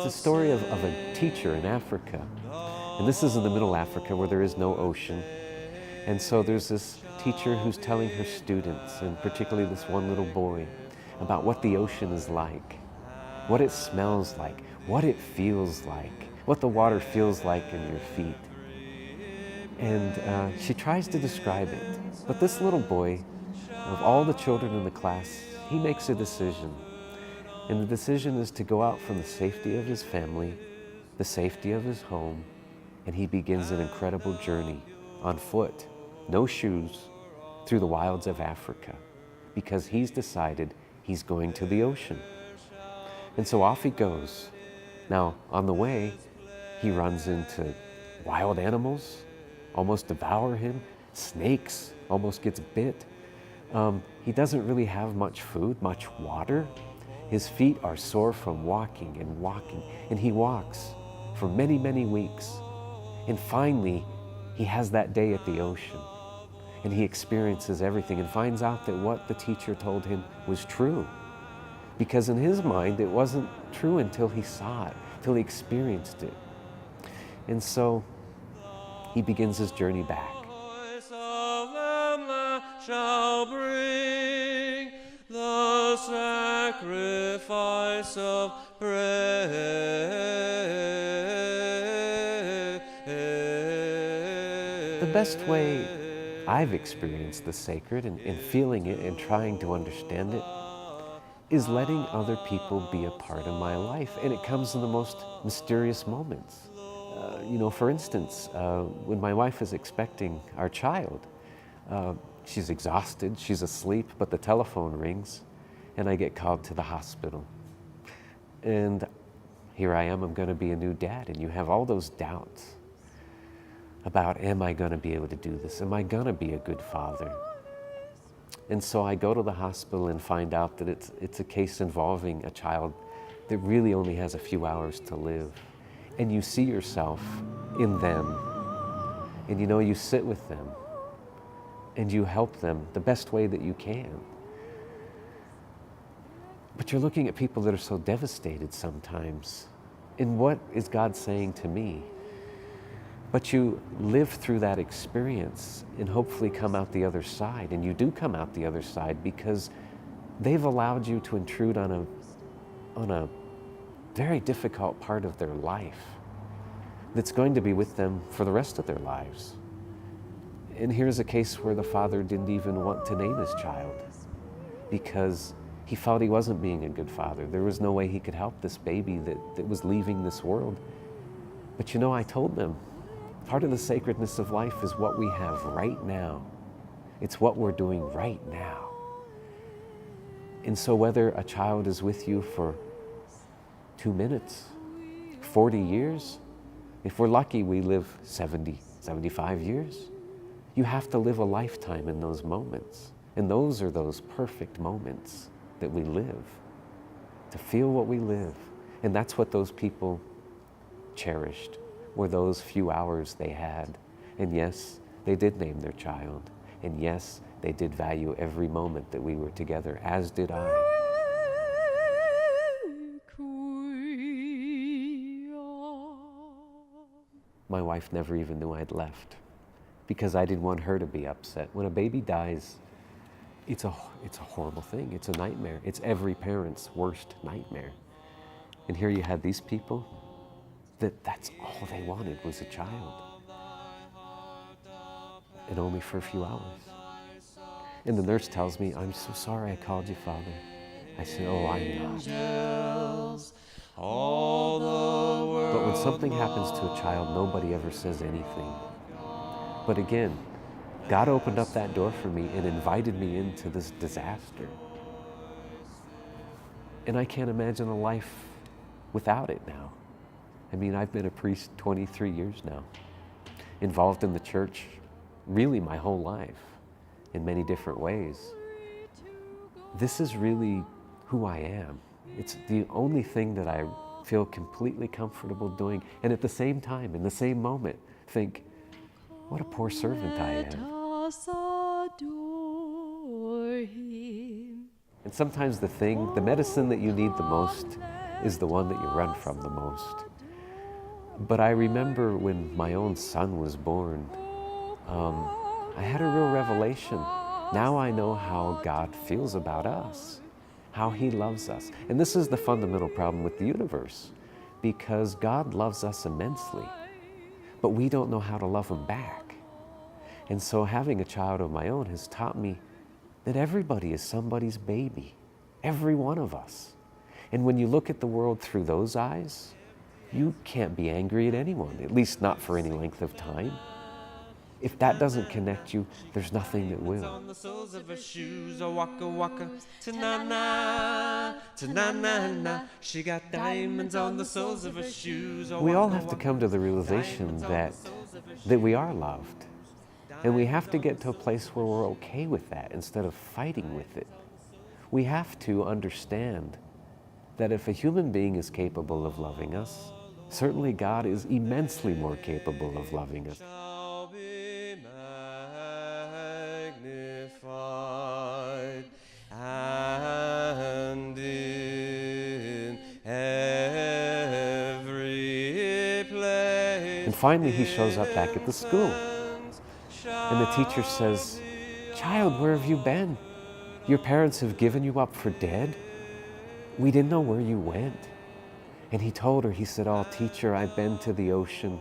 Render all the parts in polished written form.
It's a story of a teacher in Africa. And this is in the middle Africa where there is no ocean. And so there's this teacher who's telling her students, and particularly this one little boy, about what the ocean is like, what it smells like, what it feels like, what the water feels like in your feet. And she tries to describe it. But this little boy, of all the children in the class, he makes a decision. And the decision is to go out from the safety of his family, the safety of his home, and he begins an incredible journey on foot, no shoes, through the wilds of Africa, because he's decided he's going to the ocean. And so off he goes. Now, on the way, he runs into wild animals, almost devour him, snakes, almost gets bit. He doesn't really have much food, much water. His feet are sore from walking, and he walks for many, many weeks. And finally, he has that day at the ocean, and he experiences everything and finds out that what the teacher told him was true. Because in his mind, it wasn't true until he saw it, till he experienced it. And so he begins his journey back. Shall bring the sacrifice of praise. The best way I've experienced the sacred and feeling it and trying to understand it is letting other people be a part of my life. And it comes in the most mysterious moments. For instance, when my wife is expecting our child, she's exhausted, she's asleep, but the telephone rings and I get called to the hospital. And here I am, I'm going to be a new dad, and you have all those doubts about, am I going to be able to do this? Am I going to be a good father? And so I go to the hospital and find out that it's a case involving a child that really only has a few hours to live. And you see yourself in them, and you sit with them, and you help them the best way that you can. But you're looking at people that are so devastated sometimes. And what is God saying to me? But you live through that experience and hopefully come out the other side. And you do come out the other side because they've allowed you to intrude on a very difficult part of their life that's going to be with them for the rest of their lives. And here's a case where the father didn't even want to name his child because he felt he wasn't being a good father. There was no way he could help this baby that was leaving this world. But I told them, part of the sacredness of life is what we have right now. It's what we're doing right now. And so whether a child is with you for 2 minutes, 40 years, if we're lucky, we live 70, 75 years. You have to live a lifetime in those moments. And those are those perfect moments that we live, to feel what we live. And that's what those people cherished, were those few hours they had. And yes, they did name their child. And yes, they did value every moment that we were together, as did I. My wife never even knew I'd left because I didn't want her to be upset. When a baby dies, it's a horrible thing. It's a nightmare. It's every parent's worst nightmare. And here you had these people that's all they wanted was a child. And only for a few hours. And the nurse tells me, "I'm so sorry I called you, Father." I said, "Oh, I'm not." But when something happens to a child, nobody ever says anything. But again, God opened up that door for me and invited me into this disaster. And I can't imagine a life without it now. I mean, I've been a priest 23 years now, involved in the church really my whole life in many different ways. This is really who I am. It's the only thing that I feel completely comfortable doing. And at the same time, in the same moment, think, what a poor servant I am. And sometimes the medicine that you need the most is the one that you run from the most. But I remember when my own son was born, I had a real revelation. Now I know how God feels about us, how He loves us. And this is the fundamental problem with the universe, because God loves us immensely, but we don't know how to love Him back. And so having a child of my own has taught me that everybody is somebody's baby, every one of us. And when you look at the world through those eyes, you can't be angry at anyone, at least not for any length of time. If that doesn't connect you, there's nothing that will. On the soles of her shoes, a waka waka, ta-na-na, ta-na-na-na. She got diamonds on the soles of her shoes. We all have to come to the realization that we are loved. And we have to get to a place where we're okay with that instead of fighting with it. We have to understand that if a human being is capable of loving us, certainly God is immensely more capable of loving us. Shall be magnified and in every place. And finally he shows up back at the school. And the teacher says, "Child, where have you been? Your parents have given you up for dead? We didn't know where you went." And he told her, he said, "Oh, teacher, I've been to the ocean,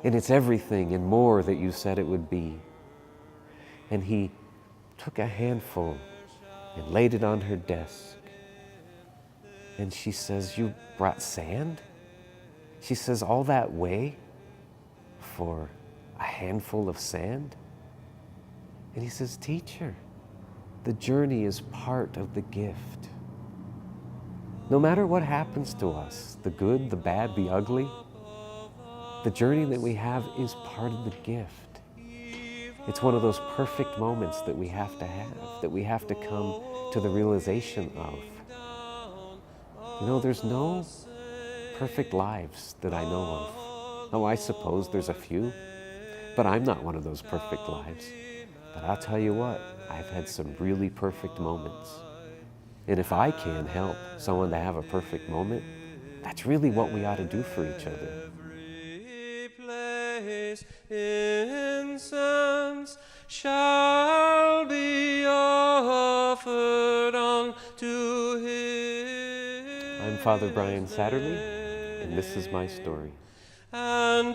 and it's everything and more that you said it would be." And he took a handful and laid it on her desk. And she says, "You brought sand?" She says, "All that way for a handful of sand?" And he says, "Teacher, the journey is part of the gift. No matter what happens to us, the good, the bad, the ugly, the journey that we have is part of the gift. It's one of those perfect moments that we have, that we have to come to the realization of. You know, there's no perfect lives that I know of. Oh, I suppose there's a few, but I'm not one of those perfect lives. But I'll tell you what, I've had some really perfect moments. And if I can help someone to have a perfect moment, that's really what we ought to do for each other." Every place incense shall be offered unto Him. I'm Father Brian Satterlee, and this is my story. And